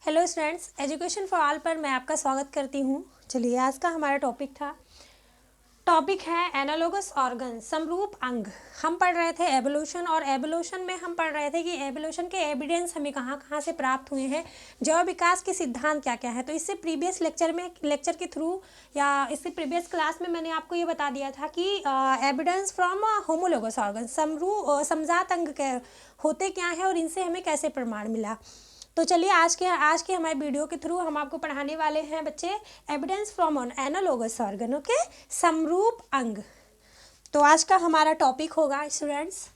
Hello students, education for all पर मैं आपका स्वागत करती हूँ। चलिए, आज का हमारा टॉपिक है एनालोगस ऑर्गन, समरूप अंग। हम पढ़ रहे थे एवोल्यूशन, और एवोल्यूशन में हम पढ़ रहे थे कि एवोल्यूशन के एविडेंस हमें कहाँ कहाँ से प्राप्त हुए हैं, जैव विकास के सिद्धांत क्या क्या है। तो इससे प्रीवियस लेक्चर के थ्रू या इससे प्रीवियस क्लास में मैंने आपको ये बता दिया था कि एविडेंस फ्रॉम होमोलोगस ऑर्गन, समजात अंग के होते क्या हैं और इनसे हमें कैसे प्रमाण मिला। तो चलिए, आज के हमारे वीडियो के थ्रू हम आपको पढ़ाने वाले हैं बच्चे evidence from on analogous organ, okay, समरूप अंग। तो आज का हमारा टॉपिक होगा students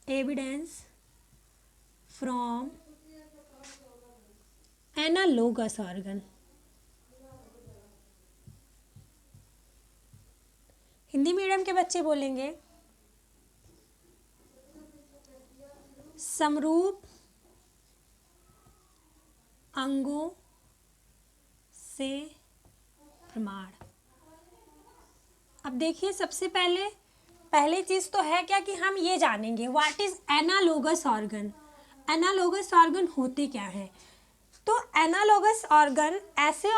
evidence from analogous organ. Hindi medium के बच्चे बोलेंगे समरूप अंगों से प्रमाण। अब देखिए, सबसे पहली चीज तो है क्या कि हम ये जानेंगे what is analogous organ. Analogous organ होते क्या हैं। तो एनालोगस ऑर्गन ऐसे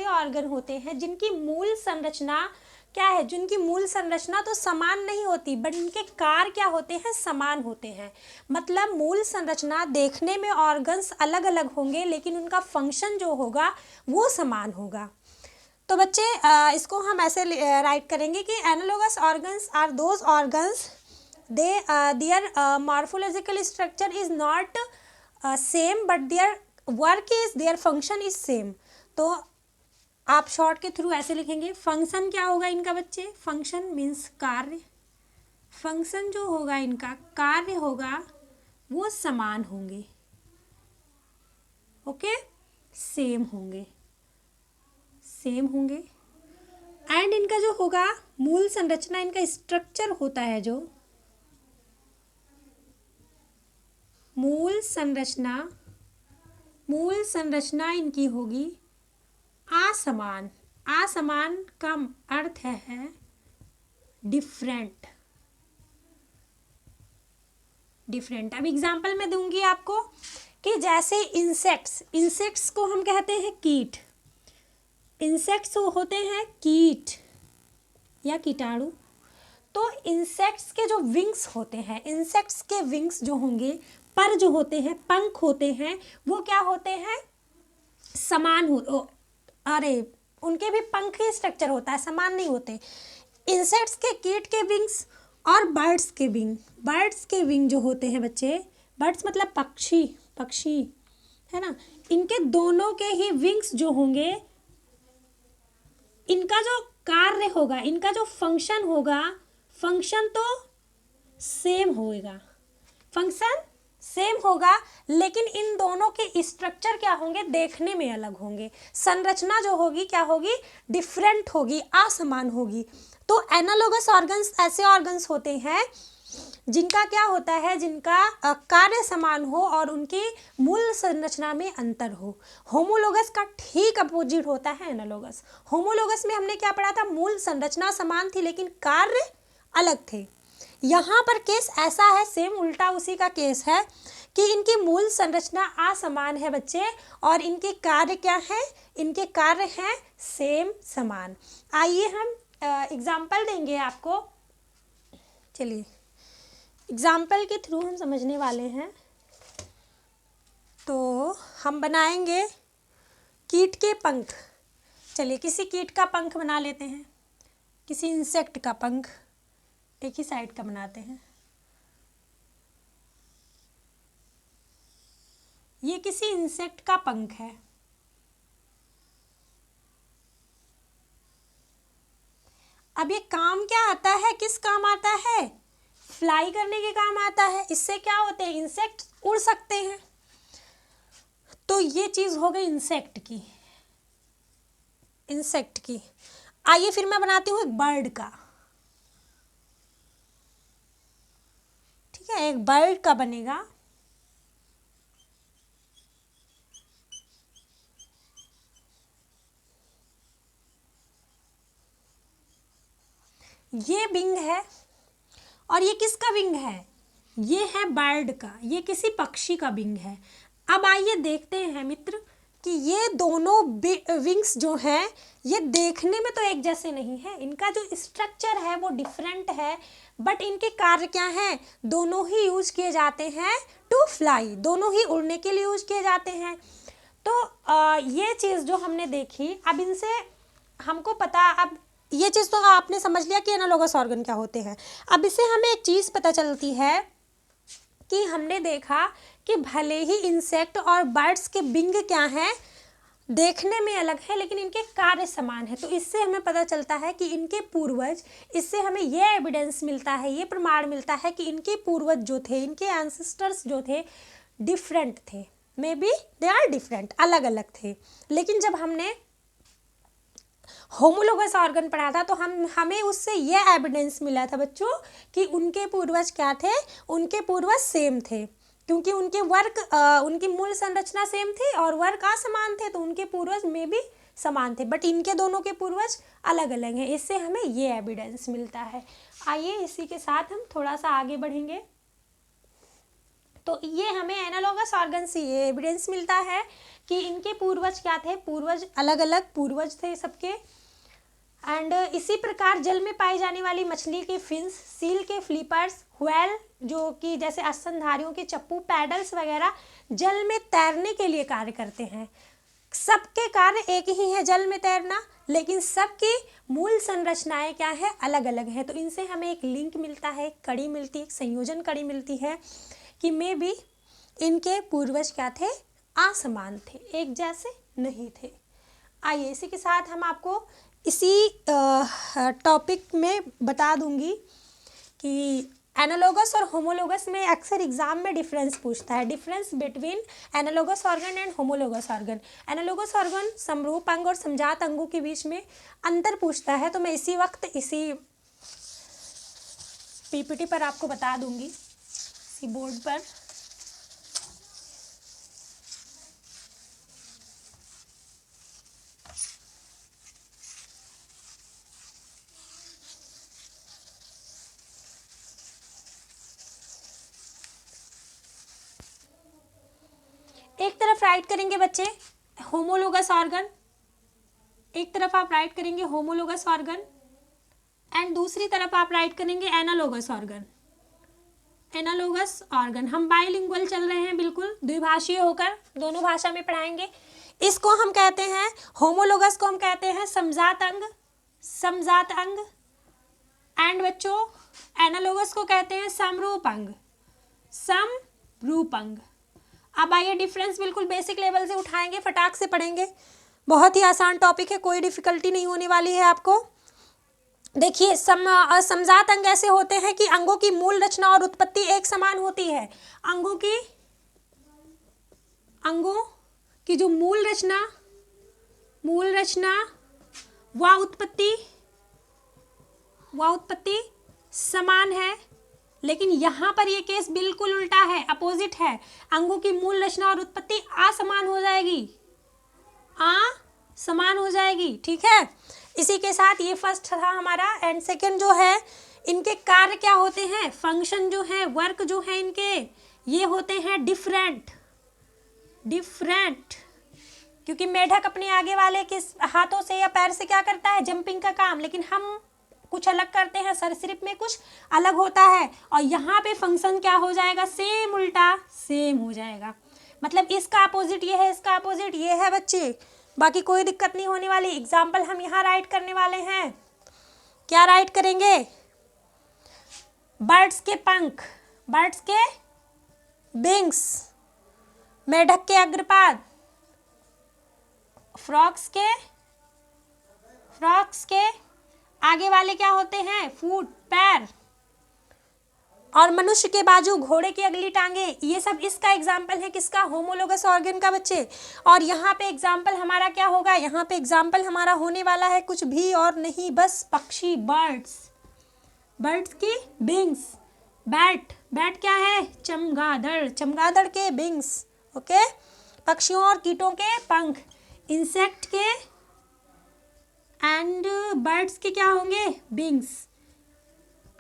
ऑर्गन होते हैं जिनकी मूल संरचना क्या है, जिनकी मूल संरचना तो समान नहीं होती, बट इनके कार्य क्या होते हैं, समान होते हैं। मतलब मूल संरचना देखने में ऑर्गन्स अलग अलग होंगे, लेकिन उनका फंक्शन जो होगा वो समान होगा। तो बच्चे, इसको हम ऐसे राइट करेंगे कि analogous organs are those organs their morphological structure is not same, but their function is same. तो आप शॉर्ट के थ्रू ऐसे लिखेंगे, फंक्शन क्या होगा इनका बच्चे, फंक्शन मीन्स कार्य, फंक्शन जो होगा इनका, कार्य होगा, वो समान होंगे, ओके, सेम होंगे एंड इनका जो होगा मूल संरचना, इनका स्ट्रक्चर होता है जो मूल संरचना इनकी होगी असमान। असमान का अर्थ है डिफरेंट। अब एग्जांपल में दूंगी आपको कि जैसे इंसेक्ट्स को हम कहते हैं कीट। इंसेक्ट्स होते हैं कीट या कीटाणु। तो इंसेक्ट्स के जो विंग्स होते हैं, इंसेक्ट्स के विंग्स जो होंगे, पर जो होते हैं, पंख होते हैं, वो क्या होते हैं, समान हो, अरे उनके भी पंख ही स्ट्रक्चर होता है, समान नहीं होते। इंसेक्ट्स के, कीट के विंग्स और बर्ड्स के विंग जो होते हैं बच्चे, बर्ड्स मतलब पक्षी है ना, इनके दोनों के ही विंग्स जो होंगे, इनका जो कार्य होगा, इनका जो फंक्शन होगा, फंक्शन तो सेम होगा, लेकिन इन दोनों के स्ट्रक्चर क्या होंगे, देखने में अलग होंगे। संरचना जो होगी क्या होगी, डिफरेंट होगी, असमान होगी। तो एनालोगस ऑर्गन्स ऐसे ऑर्गन्स होते हैं जिनका क्या होता है, जिनका कार्य समान हो और उनकी मूल संरचना में अंतर हो। होमोलोगस का ठीक अपोजिट होता है एनालोगस। होमोलोगस में हमने क्या पढ़ा था, मूल संरचना समान थी लेकिन कार्य अलग थे। यहाँ पर केस ऐसा है, सेम उल्टा उसी का केस है कि इनकी मूल संरचना असमान है बच्चे, और इनके कार्य क्या है, इनके कार्य हैं सेम, समान। आइए हम एग्जाम्पल देंगे आपको। चलिए, एग्जाम्पल के थ्रू हम समझने वाले हैं। तो हम बनाएंगे कीट के पंख। चलिए, किसी कीट का पंख बना लेते हैं, किसी इंसेक्ट का पंख एक ही साइड का बनाते हैं। ये किसी इंसेक्ट का पंख है। अब ये काम क्या आता है, किस काम आता है, फ्लाई करने के काम आता है। इससे क्या होते हैं, इंसेक्ट उड़ सकते हैं। तो ये चीज हो गई इंसेक्ट की। आइए फिर मैं बनाती हूँ एक बर्ड का। ठीक है, एक बर्ड का बनेगा। ये विंग है और ये किसका विंग है? ये है बर्ड का, ये किसी पक्षी का विंग है। अब आइए देखते हैं मित्र कि ये दोनों विंग्स जो हैं ये देखने में तो एक जैसे नहीं है, इनका जो स्ट्रक्चर है वो डिफरेंट है, बट इनके कार्य क्या हैं? दोनों ही यूज किए जाते हैं टू फ्लाई, दोनों ही उड़ने के लिए यूज किए जाते हैं। तो ये चीज़ जो हमने देखी, अब इनसे हमको पता, अब ये चीज़ तो आपने समझ लिया कि एनालॉगस ऑर्गन क्या होते हैं। अब इससे हमें एक चीज़ पता चलती है कि हमने देखा कि भले ही इंसेक्ट और बर्ड्स के विंग क्या हैं, देखने में अलग है लेकिन इनके कार्य समान है। तो इससे हमें पता चलता है कि इनके पूर्वज, इससे हमें ये एविडेंस मिलता है, ये प्रमाण मिलता है कि इनके पूर्वज जो थे, इनके एंसेस्टर्स जो थे, डिफरेंट थे। Maybe they are different, अलग अलग थे। लेकिन जब हमने होमोलोगस ऑर्गन पढ़ा था तो हमें उससे ये एविडेंस मिला था बच्चों कि उनके पूर्वज क्या थे? उनके पूर्वज सेम थे, क्योंकि उनके वर्क उनकी मूल संरचना सेम थी और वर्क असमान थे, तो उनके पूर्वज में भी समान थे, बट इनके दोनों के पूर्वज अलग अलग हैं। इससे हमें ये एविडेंस मिलता है। आइए इसी के साथ हम थोड़ा सा आगे बढ़ेंगे। तो ये हमें एनालॉगस ऑर्गन से ये एविडेंस मिलता है कि इनके पूर्वज क्या थे? पूर्वज अलग अलग पूर्वज थे सबके। एंड इसी प्रकार जल में पाई जाने वाली मछली के फिन्स, सील के फ्लिपर्स, व्हेल जो कि जैसे स्तनधारियों के चप्पू, पैडल्स वगैरह जल में तैरने के लिए कार्य करते हैं। सबके कार्य एक ही है, जल में तैरना, लेकिन सबकी मूल संरचनाएं क्या है? अलग अलग है। तो इनसे हमें एक लिंक मिलता है, एक कड़ी मिलती है, एक संयोजन कड़ी मिलती है कि मे बी इनके पूर्वज क्या थे? असमान थे, एक जैसे नहीं थे। आइए इसी के साथ हम आपको इसी टॉपिक में बता दूंगी कि एनालॉगस और होमोलोगस में अक्सर एग्जाम में डिफरेंस पूछता है, difference between analogous organ and homologous organ. Analogous organ समरूप अंग और समजात अंगों के बीच में अंतर पूछता है, तो मैं इसी वक्त इसी पीपीटी पर आपको बता दूंगी, इसी बोर्ड पर। एक तरफ राइट करेंगे बच्चे होमोलोगस ऑर्गन, एक तरफ आप राइट करेंगे होमोलोगस ऑर्गन एंड दूसरी तरफ आप राइट करेंगे एनालॉगस ऑर्गन। एनालॉगस ऑर्गन, हम बाइलिंगुअल चल रहे हैं, बिल्कुल द्विभाषीय होकर दोनों भाषा में पढ़ाएंगे। इसको हम कहते हैं, होमोलोगस को हम कहते हैं समजात अंग, समजात अंग, एंड बच्चों एनालॉगस को कहते हैं समरूप अंग, समरूप अंग। अब आइए डिफरेंस बिल्कुल बेसिक लेवल से उठाएंगे, फटाक से पढ़ेंगे, बहुत ही आसान टॉपिक है, कोई डिफिकल्टी नहीं होने वाली है आपको। देखिए समजात अंग ऐसे होते हैं कि अंगों की मूल रचना और उत्पत्ति एक समान होती है। अंगों की जो मूल रचना व उत्पत्ति समान है, लेकिन यहाँ पर ये केस बिल्कुल उल्टा है, अपोजिट है। अंगों की मूल रचना और उत्पत्ति असमान हो जाएगी, ठीक है। इसी के साथ ये फर्स्ट था हमारा, एंड सेकंड जो है, इनके कार्य क्या होते हैं? फंक्शन जो है, वर्क जो है इनके, ये होते हैं डिफरेंट, क्योंकि मेढक अपने आगे वाले किस हाथों से या पैर से क्या करता है? जंपिंग का काम, लेकिन हम कुछ अलग करते हैं, सरीसृप में कुछ अलग होता है। और यहाँ पे फंक्शन क्या हो जाएगा? सेम, उल्टा सेम हो जाएगा। मतलब इसका अपोजिट ये है, इसका अपोजिट ये है बच्चे, बाकी कोई दिक्कत नहीं होने वाली। एग्जाम्पल हम यहाँ राइट करने वाले हैं, क्या राइट करेंगे? बर्ड्स के पंख, बर्ड्स के विंग्स, मेढक के अग्रपाद, फ्रॉक्स के आगे वाले क्या होते हैं? फूट, पैर, और मनुष्य के बाजू, घोड़े की अगली टांगे। ये सब इसका एग्जाम्पल है, किसका? होमोलोगस ऑर्गन का बच्चे। और यहाँ पे एग्जाम्पल हमारा क्या होगा? यहाँ पे एग्जाम्पल हमारा होने वाला है कुछ भी और नहीं, बस पक्षी, बर्ड्स की विंग्स, बैट क्या है? चमगादड़ के विंग्स, ओके। पक्षियों और कीटों के पंख, इंसेक्ट के एंड बर्ड्स के क्या होंगे? विंग्स।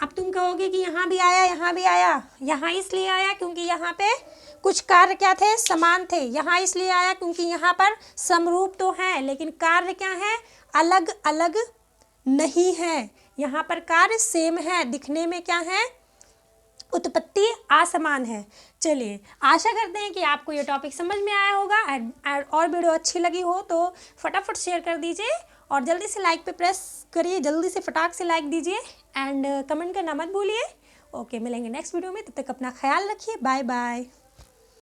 अब तुम कहोगे कि यहाँ भी आया, यहाँ भी आया। यहाँ इसलिए आया क्योंकि यहाँ पे कुछ कार्य क्या थे, समान थे। यहाँ इसलिए आया क्योंकि यहाँ पर समरूप तो है लेकिन कार्य क्या है, अलग अलग नहीं है। यहाँ पर कार्य सेम है, दिखने में क्या है, उत्पत्ति असमान है। चलिए, आशा करते हैं कि आपको ये टॉपिक समझ में आया होगा। और वीडियो अच्छी लगी हो तो फटाफट शेयर कर दीजिए और जल्दी से लाइक पे प्रेस करिए, जल्दी से फटाक से लाइक दीजिए एंड कमेंट करना मत भूलिए। ओके, मिलेंगे नेक्स्ट वीडियो में, तब तक अपना ख्याल रखिए। Bye bye.